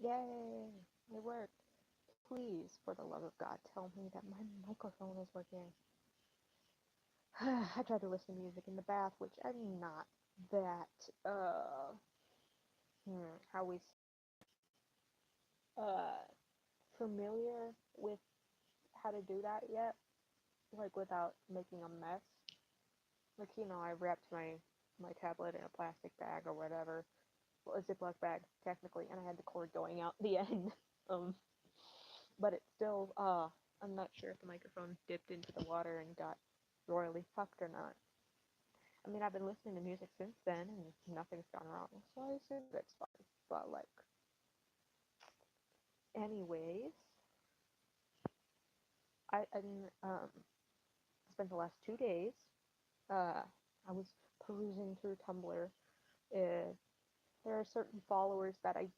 Yay! It worked. Please, for the love of God, tell me that my microphone is working. I tried to listen to music in the bath, which I'm not that, how we uh, familiar with how to do that yet, like without making a mess. Like, I wrapped my tablet in a plastic bag or whatever, well, a Ziploc bag technically, and I had the cord going out the end. Um, but it's still, I'm not sure if the microphone dipped into the water and got royally fucked or not. I mean, I've been listening to music since then, and nothing's gone wrong, so I assume it's fine. But like, anyways, I spent the last 2 days. Uh, I was perusing through Tumblr. There are certain followers that I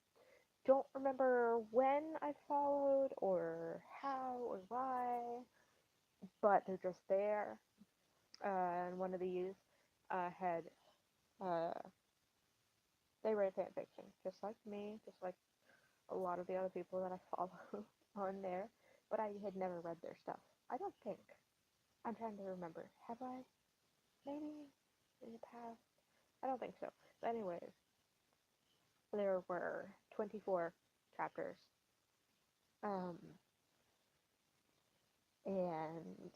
don't remember when I followed or how or why, but they're just there. And one of these had uh, they read fan fiction, just like me, just like a lot of the other people that I follow on there. But I had never read their stuff. I don't think. I'm trying to remember. Have I? Maybe in the past. I don't think so. But anyways, there were 24 chapters. Um, and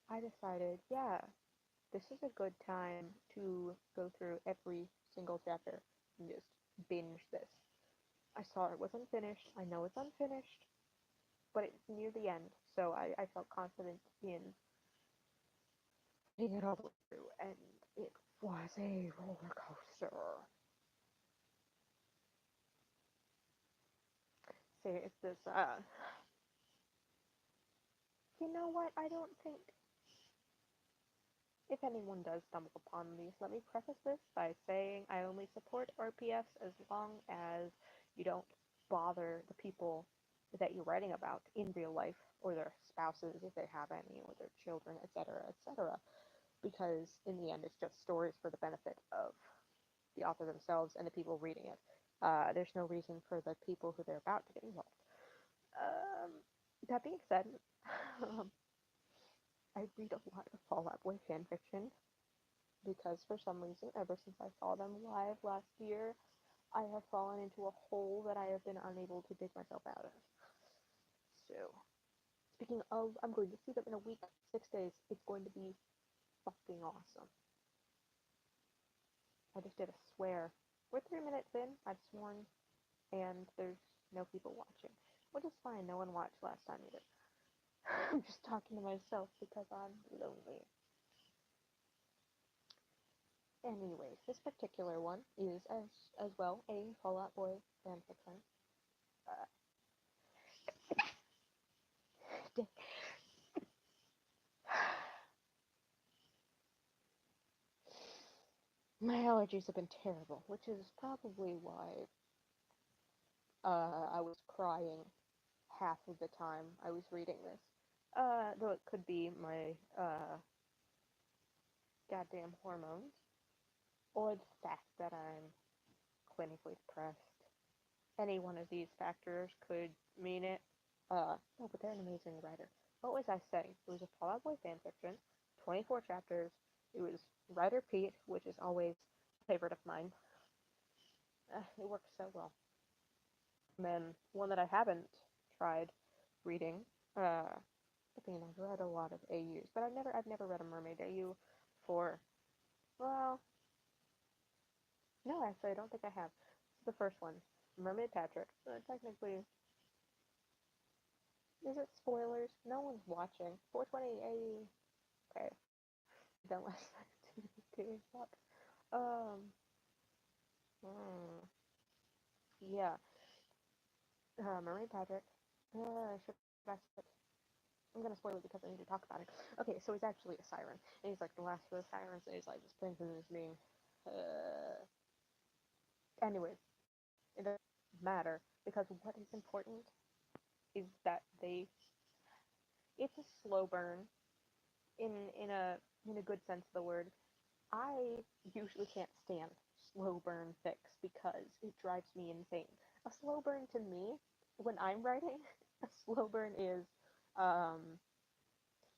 I decided, yeah, this is a good time to go through every single chapter and just binge this. I saw it was unfinished. I know it's unfinished, but it's near the end, so I felt confident in getting it all the way through, and it was a roller coaster. See, it's this, you know what? I don't think if anyone does stumble upon these, let me preface this by saying I only support RPFs as long as you don't bother the people that you're writing about in real life, or their spouses if they have any, or their children, etc., etc. Because in the end, it's just stories for the benefit of the author themselves and the people reading it. There's no reason for the people who they're about to get involved. Um, that being said, um, I read a lot of Fall Out Boy fanfiction because for some reason, ever since I saw them live last year, I have fallen into a hole that I have been unable to dig myself out of. So, speaking of, I'm going to see them in a week, 6 days. It's going to be fucking awesome. I just did a swear. We're 3 minutes in, I've sworn, and there's no people watching. Which is fine, no one watched last time either. I'm just talking to myself because I'm lonely. Anyways, this particular one is as well a Fall Out Boy fanfiction. Uh, my allergies have been terrible, which is probably why I was crying half of the time I was reading this. Though it could be my goddamn hormones, or the fact that I'm clinically depressed. Any one of these factors could mean it. No, but they're an amazing writer. What was I saying? It was a Fall Out Boy fanfiction, 24 chapters. It was writer Pete, which is always a favorite of mine. It works so well. And then one that I haven't tried reading. I mean, I've read a lot of AUs, but I've never read a Mermaid AU for. Well, no, actually, I don't think I have. It's the first one, Mermaid Patrick. Technically, is it spoilers? No one's watching. 420 AU. Okay, read that last night. Okay, fuck. Um, hmm, yeah. Mermaid Patrick. Should I say it? I'm gonna spoil it because I need to talk about it. Okay, so he's actually a siren, and he's like the last of the sirens, and he's like this princess is being. Anyways, it doesn't matter because what is important is that they. It's a slow burn in in a in a good sense of the word. I usually can't stand slow burn fics because it drives me insane. A slow burn to me, when I'm writing, a slow burn is um,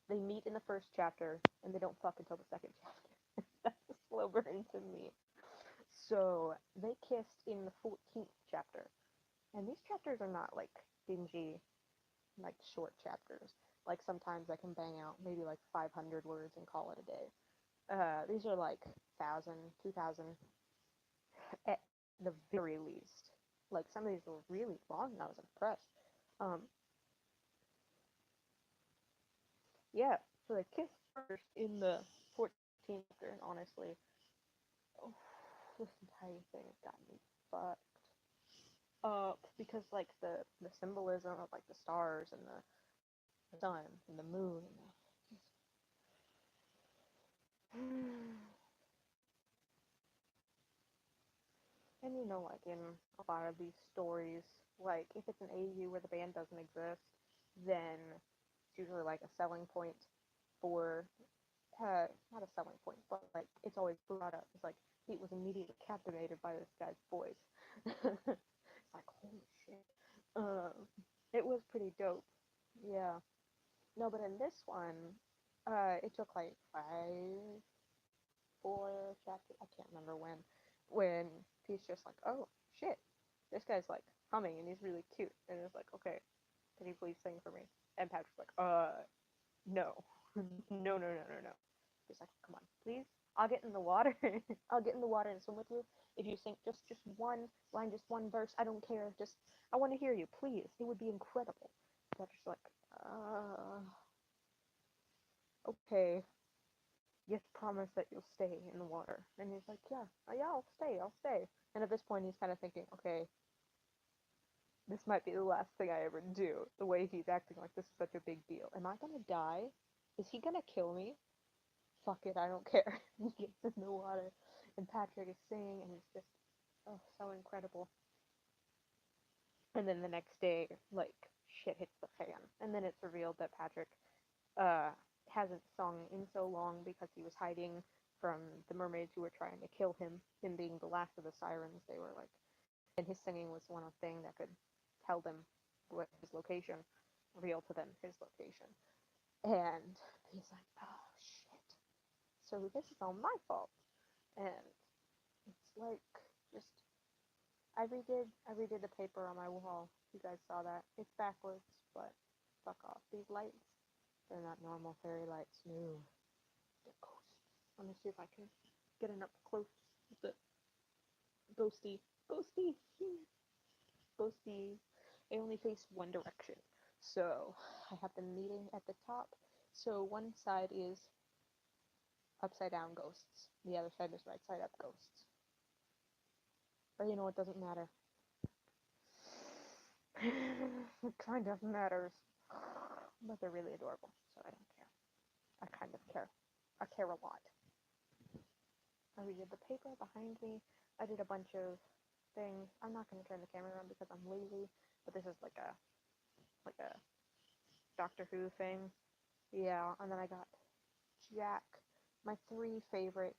they meet in the first chapter and they don't fuck until the second chapter. That's a slow burn to me. So they kissed in the 14th chapter, and these chapters are not like dingy, like short chapters. Like sometimes I can bang out maybe like 500 words and call it a day. These are like 1,000, 2,000 at the very least. Like some of these were really long, and I was impressed. Um, yeah, so they kissed first in the 14th chapter, and honestly, oh, this entire thing has got me fucked up because like the symbolism of like the stars and the sun and the moon and and you know like in a lot of these stories, like if it's an AU where the band doesn't exist, then it's usually like a selling point for not a selling point, but like it's always brought up. It's like Pete was immediately captivated by this guy's voice. It's like holy shit. Um, it was pretty dope. Yeah. No, but in this one, it took like 4 chapters. I can't remember when Pete's just like, oh shit, this guy's like humming and he's really cute, and it's like, okay, can you please sing for me? And Patrick's like, no, no, no, no, no, no. He's like, come on, please. I'll get in the water. I'll get in the water and swim with you if you sing just one line, just one verse. I don't care. Just I want to hear you, please. It would be incredible. Patrick's like, okay. You have to promise that you'll stay in the water. And he's like, yeah, yeah, I'll stay. And at this point, he's kind of thinking, okay, this might be the last thing I ever do. The way he's acting like this is such a big deal. Am I gonna die? Is he gonna kill me? Fuck it, I don't care. He gets in the water, and Patrick is singing, and it's just, oh, so incredible. And then the next day, like, shit hits the fan. And then it's revealed that Patrick uh, hasn't sung in so long because he was hiding from the mermaids who were trying to kill him. Him being the last of the sirens, they were like, and his singing was one thing that could tell them what his location, reveal to them his location. And he's like, oh shit. So this is all my fault. And it's like, just I redid the paper on my wall. You guys saw that. It's backwards, but fuck off. These lights, they're not normal fairy lights. No, they're ghosts. Let me see if I can get an up close with the ghosty, ghosty, ghosty. They only face one direction. So I have them meeting at the top. So one side is upside down ghosts. The other side is right side up ghosts. But you know, it doesn't matter. It kind of matters. But they're really adorable, so I don't care. I kind of care. I care a lot. I redid the paper behind me. I did a bunch of things. I'm not going to turn the camera on because I'm lazy, but this is like a Doctor Who thing. Yeah, and then I got Jack, my 3 favorite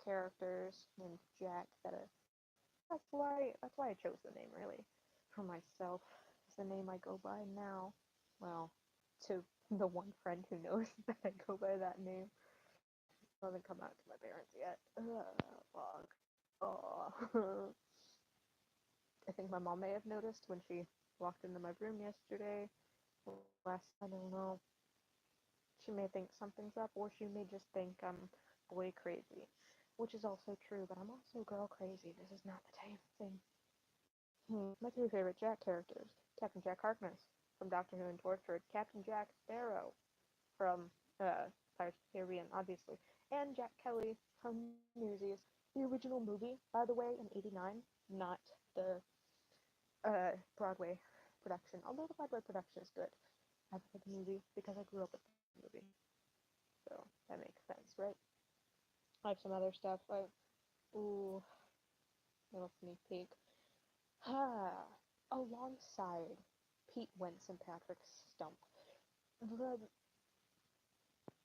characters named Jack. That's why I chose the name really for myself. It's the name I go by now. Well, to the one friend who knows that I go by that name. It hasn't come out to my parents yet. Fuck. Oh. I think my mom may have noticed when she walked into my room yesterday. Last, I don't know. She may think something's up, or she may just think I'm boy crazy, which is also true. But I'm also girl crazy. This is not the same thing. My 3 favorite Jack characters: Captain Jack Harkness from Doctor Who and Torchwood, Captain Jack Sparrow from Pirates of the Caribbean, obviously, and Jack Kelly from Newsies. The original movie, by the way, in '89, not the Broadway production. Although the Broadway production is good. I prefer the movie because I grew up with the movie, so that makes sense, right? I have some other stuff. Ooh, little sneak peek. Alongside Pete Wentz and Patrick Stump, the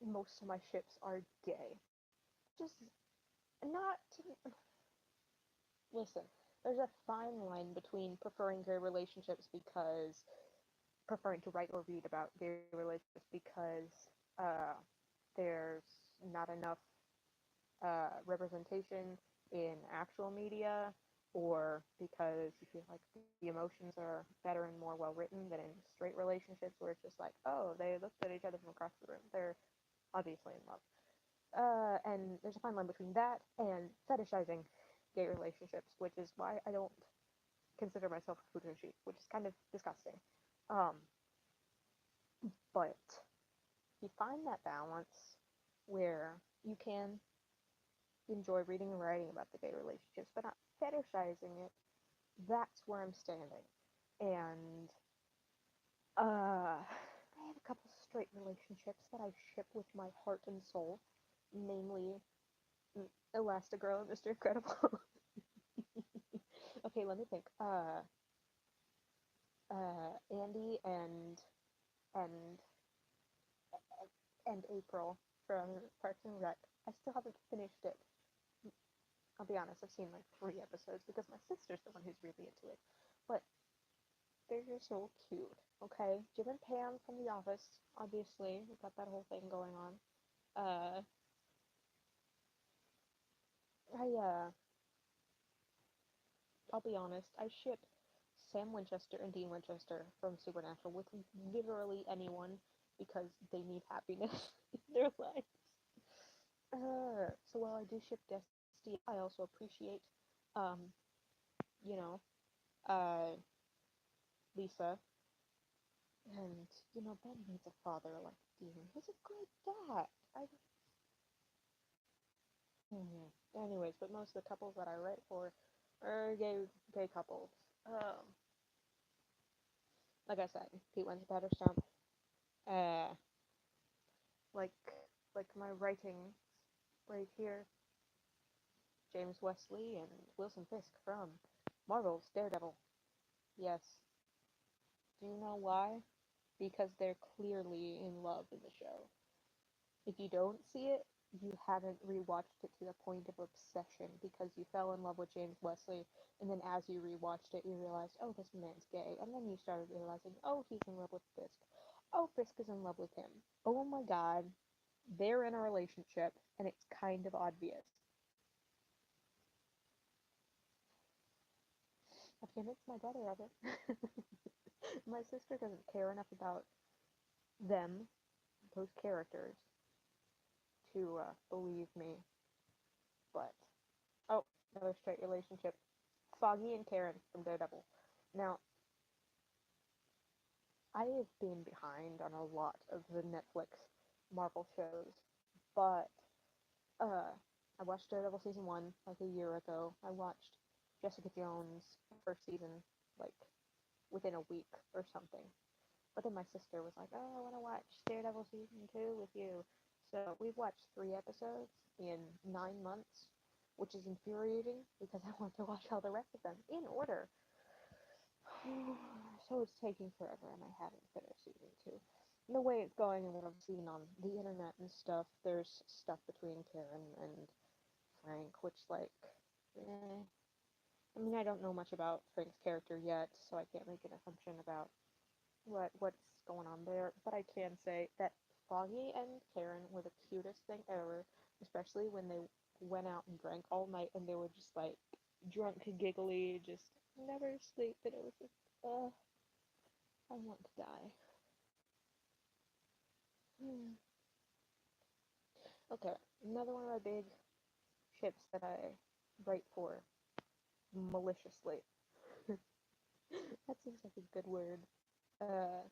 most of my ships are gay. Just not. Listen, there's a fine line between preferring gay relationships because preferring to write or read about gay relationships because uh, there's not enough representation in actual media, or because you feel like the emotions are better and more well written than in straight relationships where it's just like, oh, they looked at each other from across the room. They're obviously in love. And there's a fine line between that and fetishizing gay relationships, which is why I don't consider myself a futoshi, which is kind of disgusting. Um, but you find that balance where you can enjoy reading and writing about the gay relationships, but not fetishizing it. That's where I'm standing. And I have a couple straight relationships that I ship with my heart and soul, namely Elastigirl and Mr. Incredible. Okay, let me think. Andy and and April from Parks and Rec. I still haven't finished it. I'll be honest, I've seen like 3 episodes because my sister's the one who's really into it. But they're just so cute. Okay, Jim and Pam from The Office, obviously, we've got that whole thing going on. Uh, I I'll be honest, I ship Sam Winchester and Dean Winchester from Supernatural with literally anyone because they need happiness in their lives. So while I do ship Destiny, I also appreciate, um, you know, uh, Lisa, and Ben needs a father like Dean. He's a great dad. I. Anyways, but most of the couples that I write for are gay couples. Um, like I said, Pete wins a better stump. Uh, like my writing right here, James Wesley and Wilson Fisk from Marvel's Daredevil. Yes. Do you know why? Because they're clearly in love in the show. If you don't see it, you haven't rewatched it to the point of obsession because you fell in love with James Wesley, and then as you rewatched it, you realized, oh, this man's gay, and then you started realizing, oh, he's in love with Fisk. Oh, Fisk is in love with him. Oh my god, they're in a relationship, and it's kind of obvious. I've convinced my brother of it. My sister doesn't care enough about them, those characters, to believe me, but oh, another straight relationship. Foggy and Karen from Daredevil. Now, I have been behind on a lot of the Netflix Marvel shows, but uh, I watched Daredevil season 1 like a year ago. I watched Jessica Jones first season like within a week or something. But then my sister was like, "Oh, I want to watch Daredevil season 2 with you." So we've watched 3 episodes in 9 months, which is infuriating because I want to watch all the rest of them in order. So it's taking forever, and I haven't finished season 2. And the way it's going and what I've seen on the internet and stuff, there's stuff between Karen and Frank, which, like, eh. I mean, I don't know much about Frank's character yet, so I can't make an assumption about what's going on there, but I can say that Foggy and Karen were the cutest thing ever, especially when they went out and drank all night and they were just like drunk, giggly, just never sleep, and it was just, I want to die. Hmm. Okay, another one of my big ships that I write for maliciously. That seems like a good word. Uh,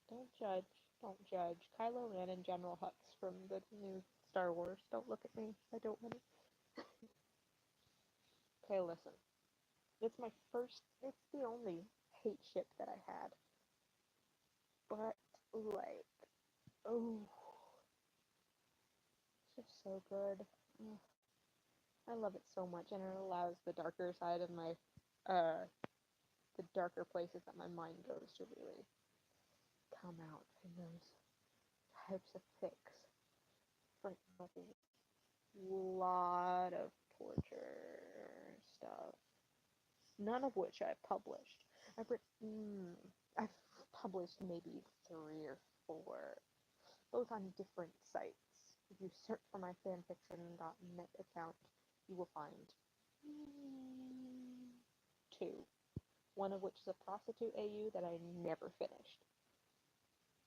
don't judge, don't judge. Kylo Ren and General Hux from the new Star Wars. Don't look at me. I don't want to. Okay, listen. It's my first. It's the only hate ship that I had. But like, oh, it's just so good. Ugh, I love it so much, and it allows the darker side of the darker places that my mind goes to really come out in those types of fics. For example, lot of torture stuff. none of which I've published. I've published maybe three or four, both on different sites. If you search for my fanfiction.net account, you will find mm, two. One of which is a prostitute AU that I never finished.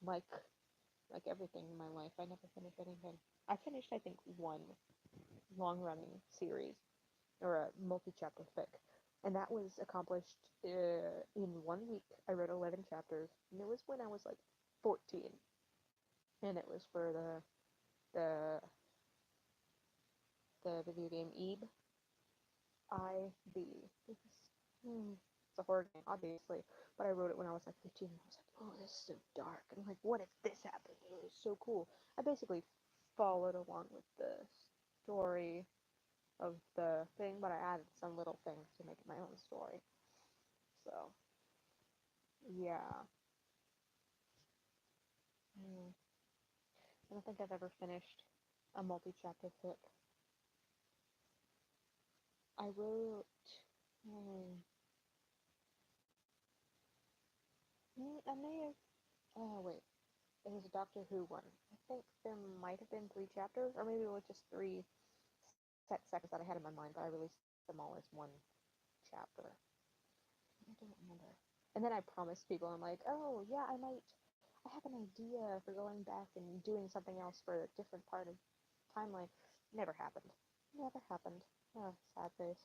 Like like everything in my life, I never finished anything. I finished, I think, one long-running series or a multi-chapter fic, and that was accomplished in 1 week. I wrote 11 chapters, and it was when I was like 14, and it was for the the video game Eve. It's a horror game, obviously, but I wrote it when I was like 15, and I was like, oh, this is so dark, and like, what if this happened? It was so cool. I basically followed along with the story of the thing, but I added some little things to make it my own story. So, yeah. Mm. I don't think I've ever finished a multi-chapter fic. I wrote. Hmm, I may have. Oh, wait. It was a Doctor Who one. I think there might have been 3 chapters, or maybe it was just 3 set sections that I had in my mind, but I released them all as one chapter. I don't remember. And then I promised people, I'm like, oh, yeah, I have an idea for going back and doing something else for a different part of timeline. Never happened. Never happened. Oh, sad face.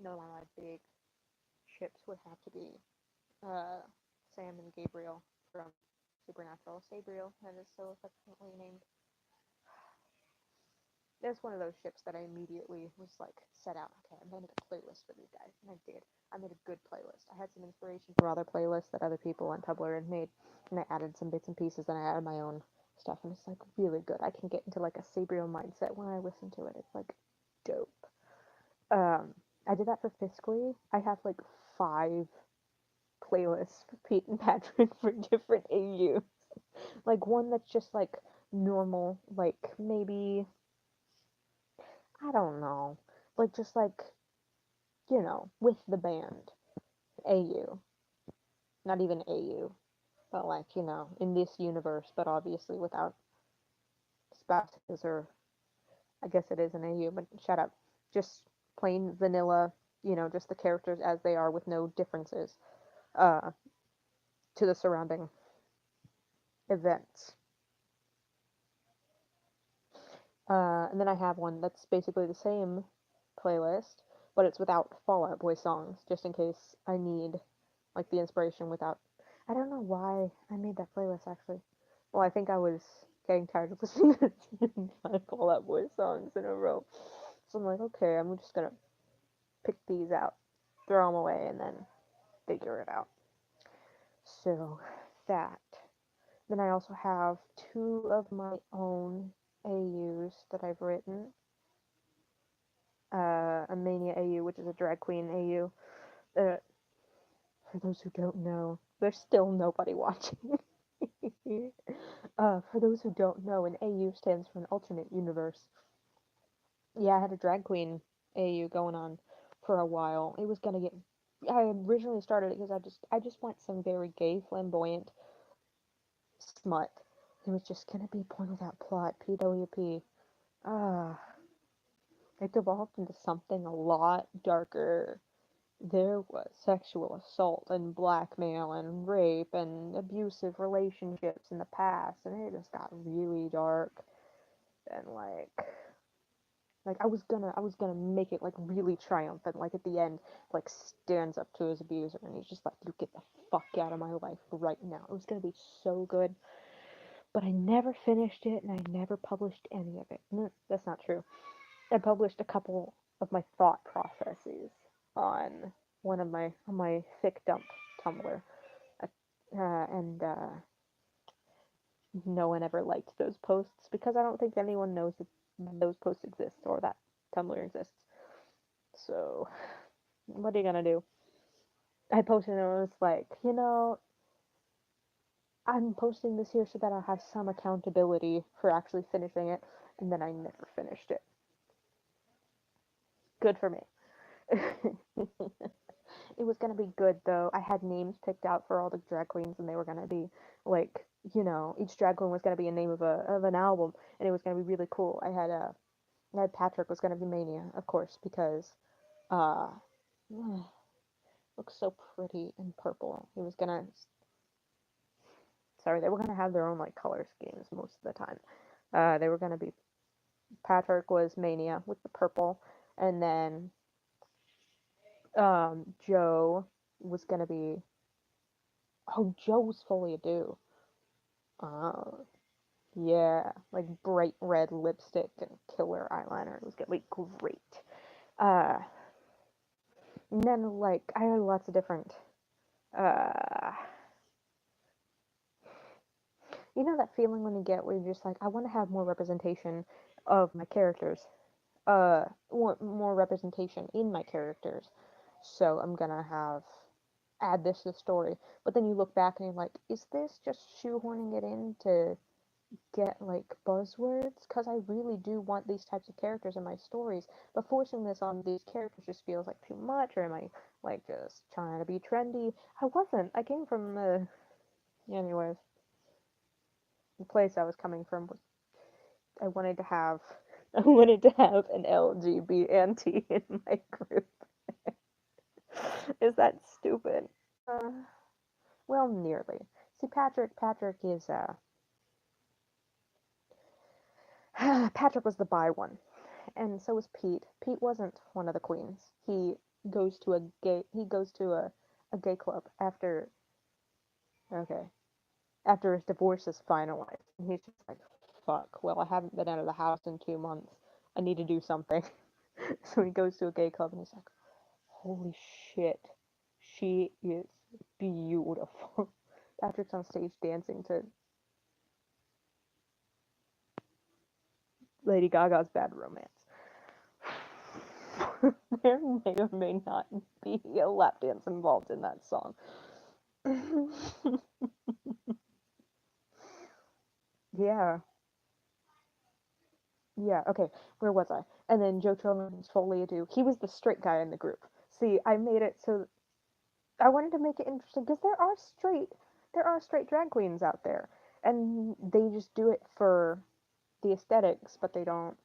No, my big ships would have to be uh, Sam and Gabriel from Supernatural. Sabriel, that is so affectionately named. There's one of those ships that I immediately was like, set out, okay, I'm gonna make a playlist for these guys. And I did. I made a good playlist. I had some inspiration from other playlists that other people on Tumblr had made, and I added some bits and pieces, and I added my own stuff, and it's like really good. I can get into like a Sabriel mindset when I listen to it. It's like dope. Um, I did that for Fiscally. I have like 5 playlists for Pete and Patrick for different AU. Like one that's just like normal, like maybe I don't know, like just like with the band AU, not even AU, but like in this universe, but obviously without spouses or I guess it is an AU, but shut up, just plain vanilla, just the characters as they are with no differences uh, to the surrounding events. And then I have one that's basically the same playlist, but it's without Fall Out Boy songs, just in case I need like the inspiration without. I don't know why I made that playlist actually. Well, I think I was getting tired of listening to 5 Fall Out Boy songs in a row, so I'm like, okay, I'm just gonna pick these out, throw them away, and then figure it out. So that. Then I also have 2 of my own AUs that I've written. A Mania AU, which is a drag queen AU. For those who don't know, there's still nobody watching. For those who don't know, an AU stands for an alternate universe. Yeah, I had a drag queen AU going on for a while. It was gonna get. I originally started it because I just want some very gay, flamboyant smut. It was just gonna be porn without plot, PWP. Ah, it devolved into something a lot darker. There was sexual assault and blackmail and rape and abusive relationships in the past, and it just got really dark. And like I was gonna make it like really triumphant, like at the end, like stands up to his abuser, and he's just like, "You get the fuck out of my life right now." It was gonna be so good, but I never finished it, and I never published any of it. That's not true. I published a couple of my thought processes on on my fic dump Tumblr, and no one ever liked those posts because I don't think anyone knows that those posts exist or that Tumblr exists. So what are you gonna do? I posted and it was like, I'm posting this here so that I'll have some accountability for actually finishing it, and then I never finished it. Good for me. It was gonna be good though. I had names picked out for all the drag queens, and they were gonna be like, each drag queen was gonna be a name of an album, and it was gonna be really cool. I had Patrick was gonna be Mania, of course, because uh, looks so pretty in purple. He was gonna, sorry, they were gonna have their own like color schemes most of the time. They were gonna be Patrick was Mania with the purple, and then Joe was gonna be, oh, Joe was fully ado. Oh, yeah, like bright red lipstick and killer eyeliner. It was gonna be great. Uh, and then like I had lots of different. Uh, that feeling when you get where you're just like, I want to have more representation of my characters. Want more representation in my characters. So I'm gonna add this to the story. But then you look back and you're like, is this just shoehorning it in to get like buzzwords? Because I really do want these types of characters in my stories, but forcing this on these characters just feels like too much. Or am I like just trying to be trendy? I wasn't. I came from the, anyways, the place I was coming from was I wanted to have I wanted to have an LGBT in my group. Is that stupid? Uh, well, nearly. See, Patrick is Patrick was the bi one, and so was Pete. Pete wasn't one of the queens. He goes to a gay club after, okay, after his divorce is finalized, and he's just like, fuck. Well, I haven't been out of the house in 2 months. I need to do something. So he goes to a gay club, and he's like, holy shit, she is beautiful. Patrick's on stage dancing to Lady Gaga's Bad Romance. There may or may not be a lap dance involved in that song. Yeah, yeah, okay, where was I? And then Joe Tillman's Foley Ado. He was the straight guy in the group. See, I made it so I wanted to make it interesting because there are straight drag queens out there, and they just do it for the aesthetics, but they don't,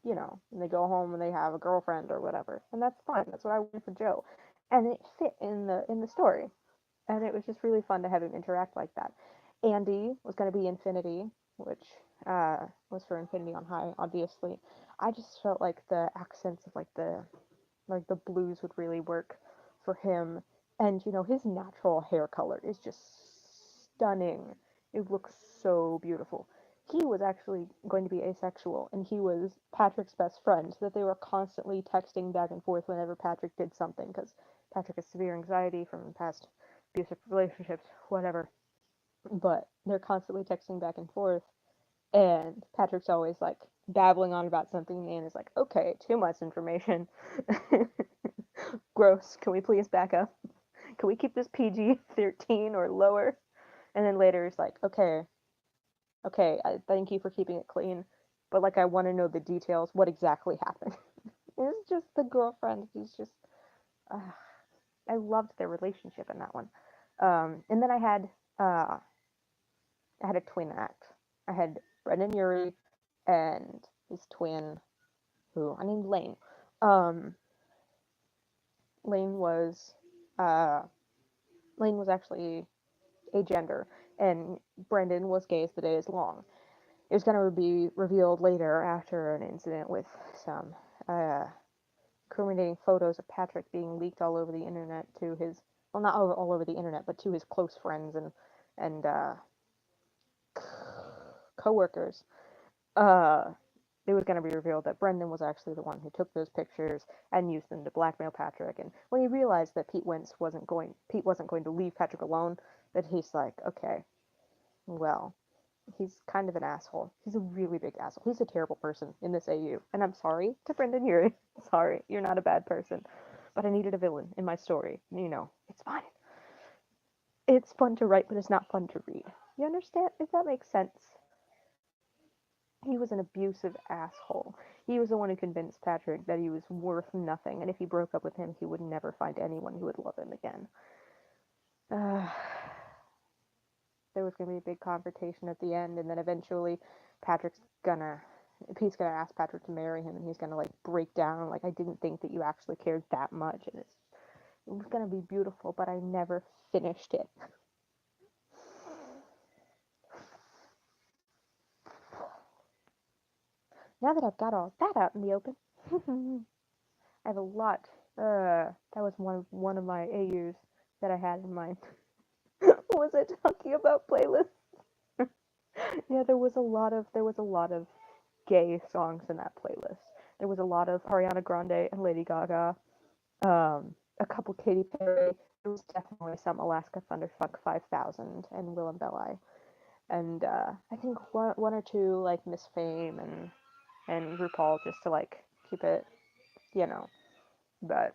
and they go home and they have a girlfriend or whatever, and that's fine. That's what I wanted for Joe, and it fit in the story, and it was just really fun to have him interact like that. Andy was going to be Infinity, which was for Infinity on High, obviously. I just felt like the accents of like the blues would really work for him. And his natural hair color is just stunning. It looks so beautiful. He was actually going to be asexual, and he was Patrick's best friend, so that they were constantly texting back and forth whenever Patrick did something, because Patrick has severe anxiety from past abusive relationships, whatever. But they're constantly texting back and forth, and Patrick's always like babbling on about something, and Anna's like, okay, too much information. Gross. Can we please back up? Can we keep this PG-13 or lower? And then later it's like, okay, okay, I thank you for keeping it clean, but like I want to know the details. What exactly happened? It's just the girlfriend. He's just, uh, I loved their relationship in that one. And then I had a twin act. I had Brendan Urie and his twin, who I named Lane. Um, Lane was uh, Lane was actually agender, and Brendan was gay as the day is long. It was going to be revealed later after an incident with some uh, incriminating photos of Patrick being leaked all over the internet to his, well, not all over the internet, but to his close friends and coworkers. Uh, it was going to be revealed that Brendan was actually the one who took those pictures and used them to blackmail Patrick. And when he realized that Pete wasn't going to leave Patrick alone, that he's like, okay, well, he's kind of an asshole. He's a really big asshole. He's a terrible person in this AU. And I'm sorry to Brendan Urie. Sorry, you're not a bad person. But I needed a villain in my story. It's fine. It's fun to write, but it's not fun to read. You understand? If that makes sense. He was an abusive asshole. He was the one who convinced Patrick that he was worth nothing, and if he broke up with him, he would never find anyone who would love him again. Uh, there was gonna be a big confrontation at the end, and then eventually, Patrick's gonna Pete's gonna ask Patrick to marry him, and he's gonna like break down, like, I didn't think that you actually cared that much, and it was gonna be beautiful, but I never finished it. Now that I've got all that out in the open, I have a lot. That was one of my AUs that I had in mind. Was I talking about playlists? Yeah, there was a lot of gay songs in that playlist. There was a lot of Ariana Grande and Lady Gaga. A couple Katy Perry. There was definitely some Alaska Thunderfuck 5000 and Willem Belli. And I think one or two like Miss Fame and RuPaul just to like keep it, you know. But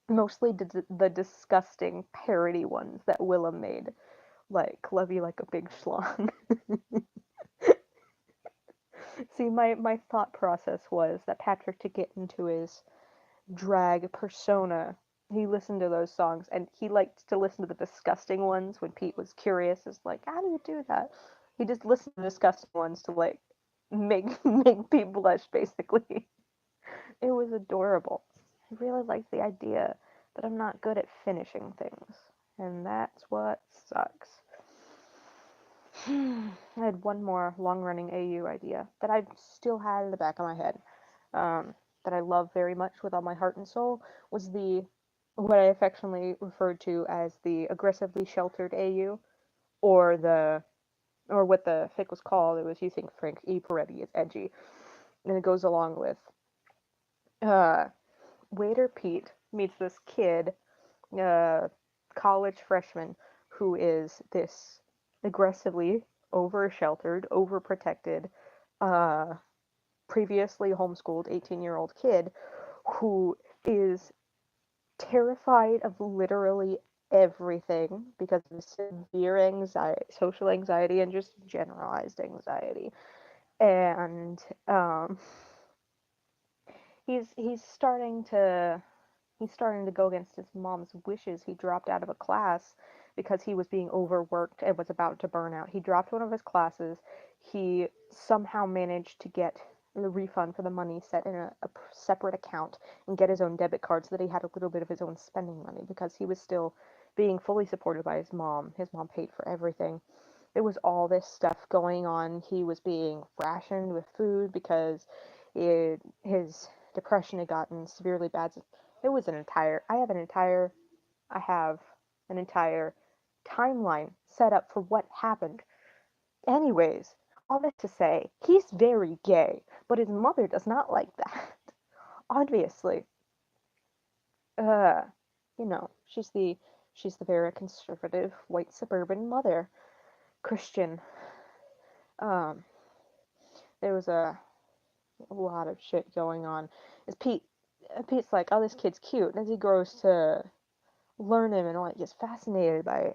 mostly the disgusting parody ones that Willem made, like "Love You Like a Big Schlong." See, my thought process was that Patrick, to get into his drag persona, he listened to those songs, and he liked to listen to the disgusting ones when Pete was curious, is like, how do you do that? He just listened to disgusting ones to like make Pete blush, basically. It was adorable. I really liked the idea, but I'm not good at finishing things, and that's what sucks. I had one more long-running AU idea that I still had in the back of my head, that I love very much with all my heart and soul, was the what I affectionately referred to as the aggressively sheltered AU, or the or what the fic was called. It was "You Think Frank E. Peretti is edgy," and it goes along with uh, waiter Pete meets this kid, uh, college freshman, who is this aggressively over sheltered, overprotected, uh, previously homeschooled 18-year-old kid who is terrified of literally everything because of severe anxiety, social anxiety, and just generalized anxiety. And he's he's starting to go against his mom's wishes. He dropped out of a class because he was being overworked and was about to burn out. He dropped one of his classes. He somehow managed to get the refund for the money set in a separate account and get his own debit card so that he had a little bit of his own spending money because he was still being fully supported by his mom. His mom paid for everything. There was all this stuff going on. He was being rationed with food because his depression had gotten severely bad. It was an entire. I have an entire timeline set up for what happened. Anyways, all this to say, he's very gay, but his mother does not like that. Obviously, uh, she's the very conservative white suburban mother, Christian. Um, there was a lot of shit going on. Is Pete's like, oh, this kid's cute. And as he grows to learn him and like gets fascinated by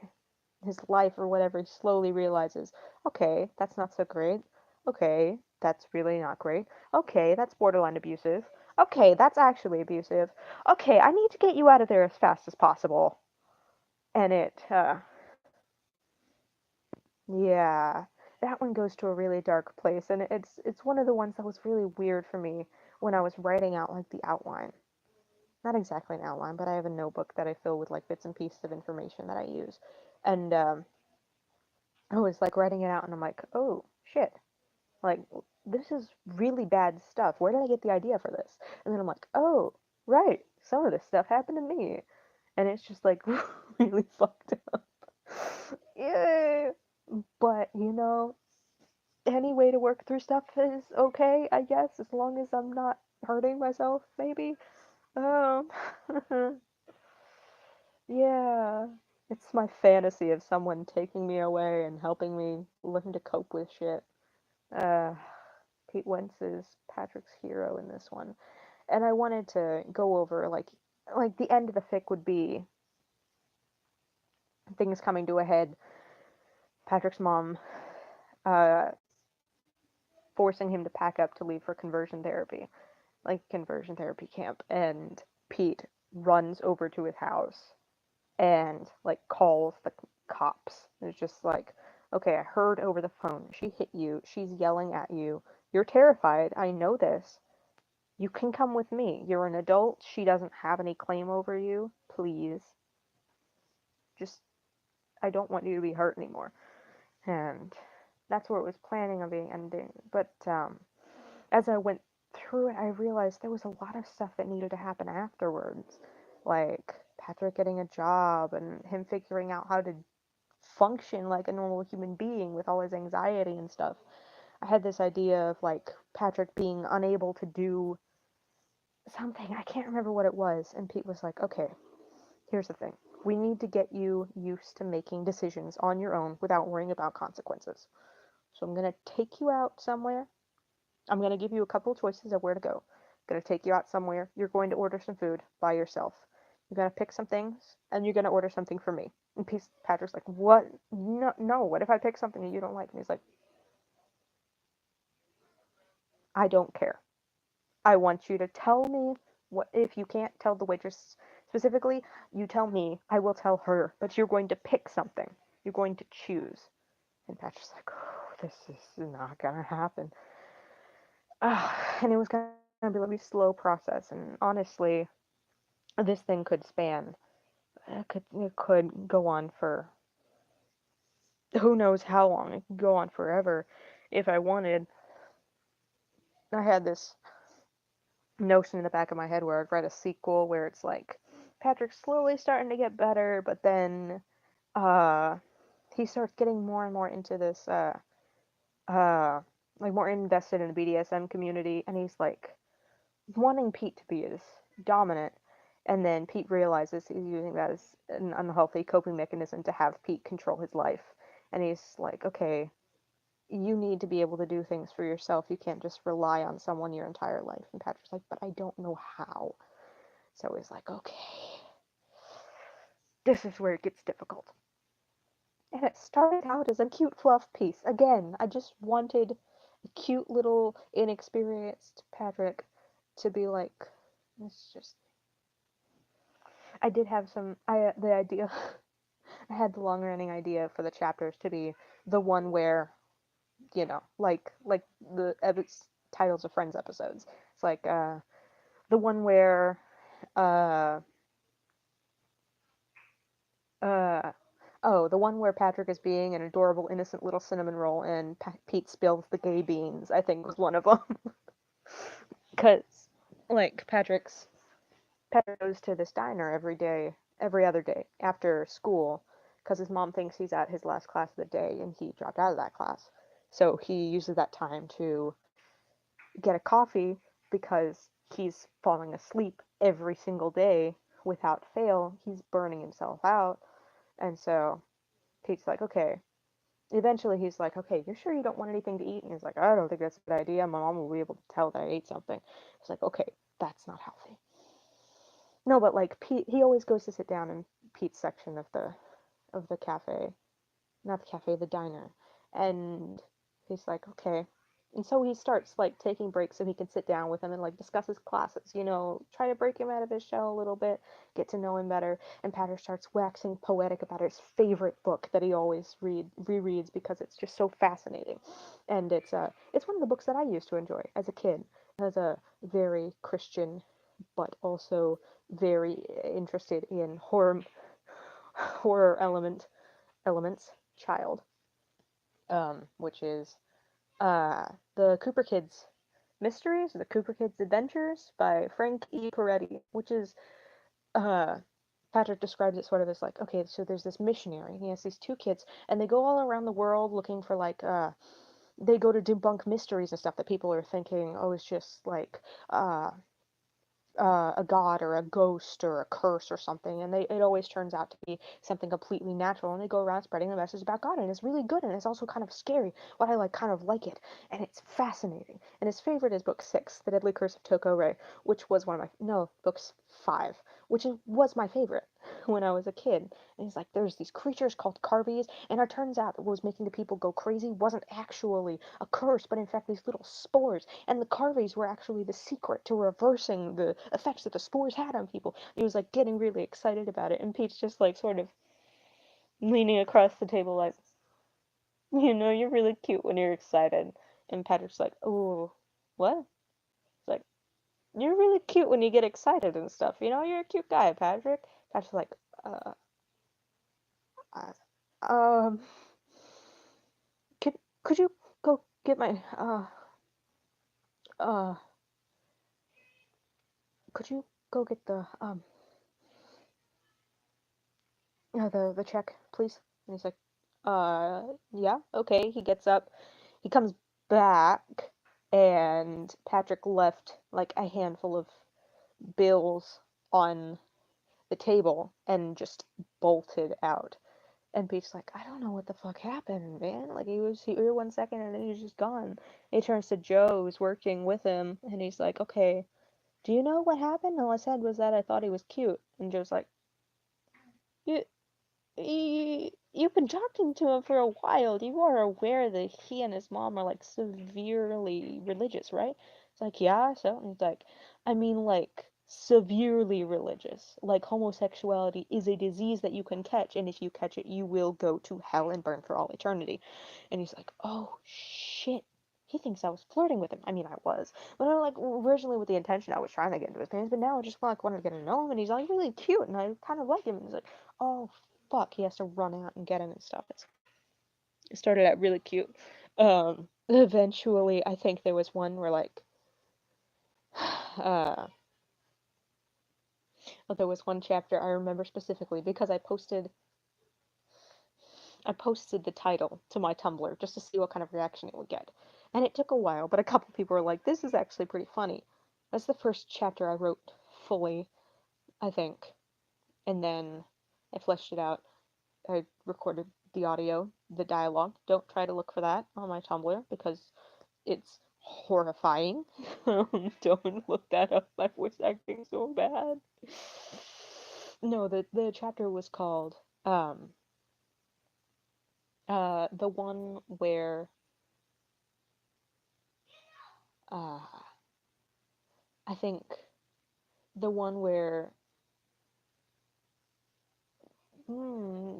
his life or whatever, he slowly realizes, okay, that's not so great. Okay, that's really not great. Okay, that's borderline abusive. Okay, that's actually abusive. Okay, I need to get you out of there as fast as possible. And yeah, that one goes to a really dark place, and it's one of the ones that was really weird for me when I was writing out like the outline. Not exactly an outline, but I have a notebook that I fill with like bits and pieces of information that I use. And I was like writing it out and I'm like, oh shit. Like this is really bad stuff. Where did I get the idea for this? And then I'm like, oh, right. Some of this stuff happened to me. And it's just like really fucked up. Yeah. But any way to work through stuff is okay, I guess, as long as I'm not hurting myself, maybe. Um Yeah, it's my fantasy of someone taking me away and helping me learn to cope with shit. Uh, Pete Wentz is Patrick's hero in this one, and I wanted to go over like the end of the fic would be things coming to a head. Patrick's mom, uh, forcing him to pack up to leave for conversion therapy, like conversion therapy camp. And Pete runs over to his house and like calls the cops. It's just like, okay, I heard over the phone. She hit you. She's yelling at you. You're terrified. I know this. You can come with me. You're an adult. She doesn't have any claim over you. Please. Just, I don't want you to be hurt anymore. And that's where it was planning on being ending. But as I went through it, I realized there was a lot of stuff that needed to happen afterwards. Like Patrick getting a job and him figuring out how to function like a normal human being with all his anxiety and stuff. I had this idea of like Patrick being unable to do something. I can't remember what it was. And Pete was like, okay, here's the thing. We need to get you used to making decisions on your own without worrying about consequences. So I'm going to take you out somewhere. I'm going to give you a couple choices of where to go. I'm going to take you out somewhere. You're going to order some food by yourself. You're going to pick some things, and you're going to order something for me. And Patrick's like, what? No, no, what if I pick something that you don't like? And he's like, I don't care. I want you to tell me what, if you can't tell the waitress specifically, you tell me. I will tell her, but you're going to pick something. You're going to choose. And Patrick's like, oh, this is not going to happen. And it was going to be a really slow process. And honestly, this thing could span. It could go on for who knows how long. It could go on forever if I wanted. I had this notion in the back of my head where I'd write a sequel where it's like Patrick's slowly starting to get better, but then uh he starts getting more and more into this uh like more invested in the BDSM community, and he's like wanting Pete to be his dominant, and then Pete realizes he's using that as an unhealthy coping mechanism to have Pete control his life. And he's like, okay, you need to be able to do things for yourself. You can't just rely on someone your entire life. And Patrick's like, but I don't know how. So he's like, okay, this is where it gets difficult. And it started out as a cute fluff piece. Again, I just wanted a cute little inexperienced Patrick to be like, it's just. I did have some. The idea. I had the long running idea for the chapters to be the one where, like the titles of Friends episodes. It's like the one where uh uh the one where Patrick is being an adorable innocent little cinnamon roll and Pete spills the gay beans. I think was one of them. Cuz like Patrick goes to this diner every day, every other day after school because his mom thinks he's at his last class of the day and he dropped out of that class. So he uses that time to get a coffee because he's falling asleep every single day without fail. He's burning himself out. And so Pete's like, okay. Eventually he's like, okay, you're sure you don't want anything to eat? And he's like, I don't think that's a good idea. My mom will be able to tell that I ate something. It's like, okay, that's not healthy. No, but like Pete, he always goes to sit down in Pete's section of the cafe, not the cafe, the diner, and he's like, okay. And so he starts like taking breaks so he can sit down with him and like discuss his classes, try to break him out of his shell a little bit, get to know him better. And Patter starts waxing poetic about his favorite book that he always rereads because it's just so fascinating. And it's one of the books that I used to enjoy as a kid, as a very Christian but also very interested in horror elements child, which is the Cooper Kids Mysteries, the Cooper Kids Adventures by Frank E. Peretti, which is uh, Patrick describes it sort of as like, okay, so there's this missionary, and he has these two kids, and they go all around the world looking for like they go to debunk mysteries and stuff that people are thinking, oh, it's just like a god or a ghost or a curse or something, and it always turns out to be something completely natural, and they go around spreading the message about God, and it's really good, and it's also kind of scary, but I kind of like it, and it's fascinating. And his favorite is book 6, The Deadly Curse of Toko Ray, which was one of my, no, books 5, which was my favorite. when I was a kid. And he's like, there's these creatures called Carvies, and it turns out that what was making the people go crazy wasn't actually a curse, but in fact these little spores. And the Carvies were actually the secret to reversing the effects that the spores had on people. He was like getting really excited about it, and Pete's just like sort of leaning across the table like, you're really cute when you're excited. And Patrick's like, oh, what? It's like, you're really cute when you get excited and stuff. You're a cute guy, Patrick. Patrick's like, uh, um, could could you go get my uh could you go get the check, please? And he's like, yeah, okay. He gets up, he comes back, and Patrick left like a handful of bills on the table and just bolted out. And Pete's like, I don't know what the fuck happened, man. Like, he was here 1 second and then he's just gone. He turns to Joe, who's working with him, and he's like, okay, do you know what happened? All I said was that I thought he was cute. And Joe's like, you, you've been talking to him for a while. You are aware that he and his mom are like severely religious, right? It's like, yeah, so. And he's like, I mean, like, severely religious. Like, homosexuality is a disease that you can catch, and if you catch it, you will go to hell and burn for all eternity. And he's like, oh, shit. He thinks I was flirting with him. I mean, I was. But I like originally with the intention I was trying to get into his pants, but now I just like wanted to get to know him, and he's like really cute, and I kind of like him. And he's like, oh fuck, he has to run out and get him and stuff. It started out really cute. Eventually, I think there was one where like, uh, well, there was one chapter I remember specifically because I posted the title to my Tumblr just to see what kind of reaction it would get, and it took a while, but a couple people were like, "This is actually pretty funny." That's the first chapter I wrote fully, I think, and then I fleshed it out. I recorded the audio, the dialogue. Don't try to look for that on my Tumblr because it's horrifying. Don't look that up. My voice acting so bad. No, the chapter was called um the one where uh I think the one where hmm,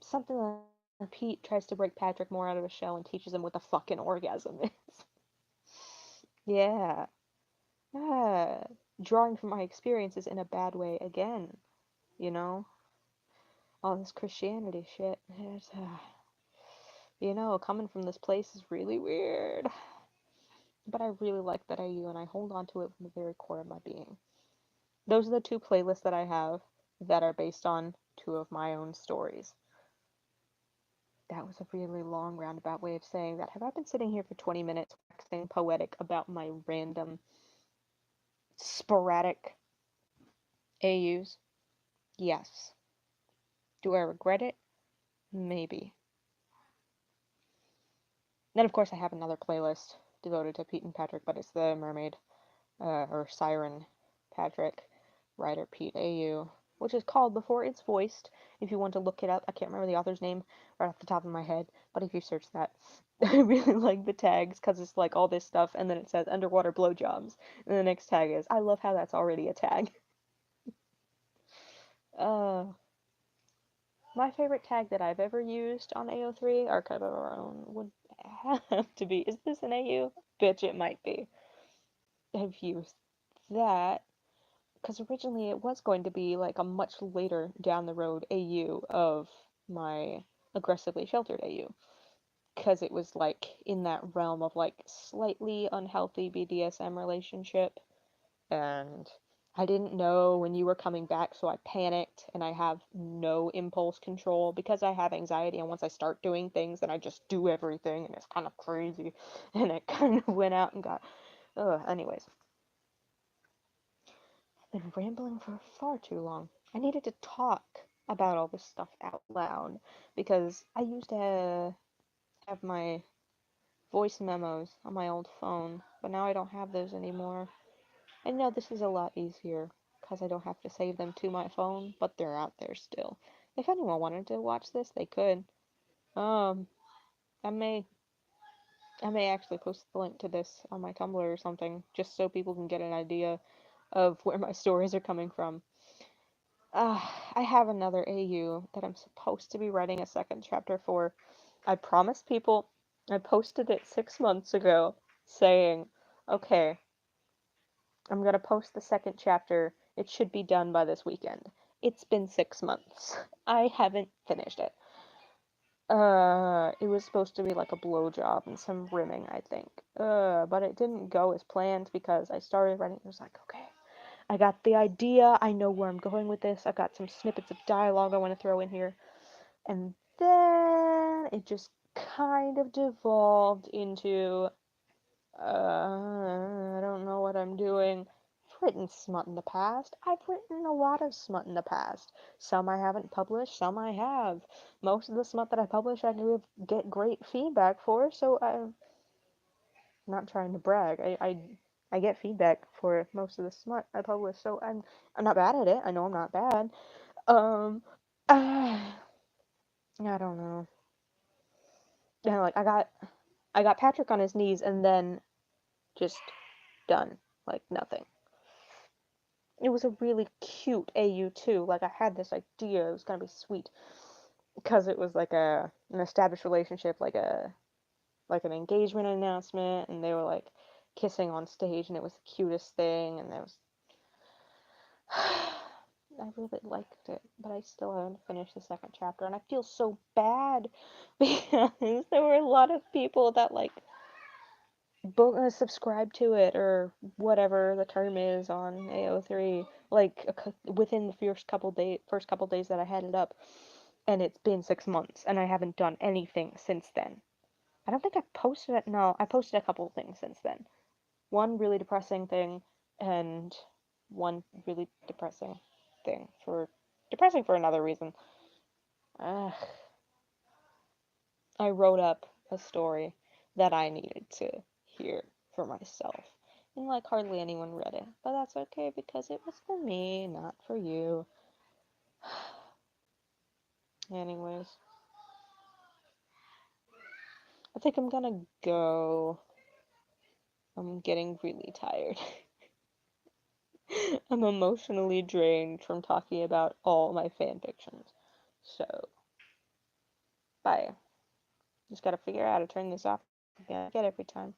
something like Pete tries to break Patrick more out of his shell and teaches him what the fucking orgasm is. Yeah. Ah, drawing from my experiences in a bad way again, you know? All this Christianity shit. Coming from this place is really weird. But I really like that IU and I hold on to it from the very core of my being. Those are the two playlists that I have that are based on two of my own stories. That was a really long roundabout way of saying that. Have I been sitting here for 20 minutes waxing poetic about my random, sporadic AUs? Yes. Do I regret it? Maybe. Then, of course, I have another playlist devoted to Pete and Patrick, but it's the Mermaid, or Siren Patrick, writer Pete AU, which is called Before It's Voiced. If you want to look it up, I can't remember the author's name right off the top of my head, but if you search that, I really like the tags because it's like all this stuff, and then it says underwater blowjobs, and the next tag is I love how that's already a tag. Uh, my favorite tag that I've ever used on AO3, Archive of Our Own, would have to be, is this an AU? Bitch, it might be. I've used that because originally it was going to be like a much later down the road AU of my aggressively sheltered AU because it was like in that realm of like slightly unhealthy BDSM relationship, and I didn't know when you were coming back, so I panicked, and I have no impulse control because I have anxiety, and once I start doing things, then I just do everything, and it's kind of crazy, and it kind of went out and got, anyways. I've been rambling for far too long. I needed to talk about all this stuff out loud, because I used to have my voice memos on my old phone, but now I don't have those anymore. And now this is a lot easier because I don't have to save them to my phone, but they're out there still. If anyone wanted to watch this, they could. Um, I may I may actually post the link to this on my Tumblr or something, just so people can get an idea of where my stories are coming from. I have another AU that I'm supposed to be writing a second chapter for. I promised people, I posted it 6 months ago saying, okay, I'm gonna post the second chapter. It should be done by this weekend. It's been 6 months. I haven't finished it. It was supposed to be like a blowjob and some rimming, I think. But it didn't go as planned because I started writing. It was like, okay, I got the idea. I know where I'm going with this. I've got some snippets of dialogue I want to throw in here. And then it just kind of devolved into, I don't know what I'm doing. I've written smut in the past. I've written a lot of smut in the past. Some I haven't published, some I have. Most of the smut that I publish, I do get great feedback for, so I'm not trying to brag. I get feedback for most of the smut I publish, so I'm not bad at it. I know I'm not bad. Um, I don't know. Yeah, like I got Patrick on his knees and then just done. Like nothing. It was a really cute AU too. Like I had this idea it was gonna be sweet because it was like an established relationship, like an engagement announcement, and they were like kissing on stage, and it was the cutest thing, and it was. I really liked it, but I still haven't finished the second chapter, and I feel so bad because there were a lot of people that like subscribe to it or whatever the term is on AO3 like within the first couple days that I had it up, and it's been 6 months and I haven't done anything since then. I don't think I posted it. No, I posted a couple of things since then. One really depressing thing and one really depressing for another reason. Ugh. I wrote up a story that I needed to hear for myself. And like hardly anyone read it. But that's okay because it was for me, not for you. Anyways, I think I'm gonna go. I'm getting really tired. I'm emotionally drained from talking about all my fan fictions. So, bye. Just gotta figure out how to turn this off again. I get every time.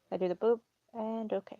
I do the boop, and okay.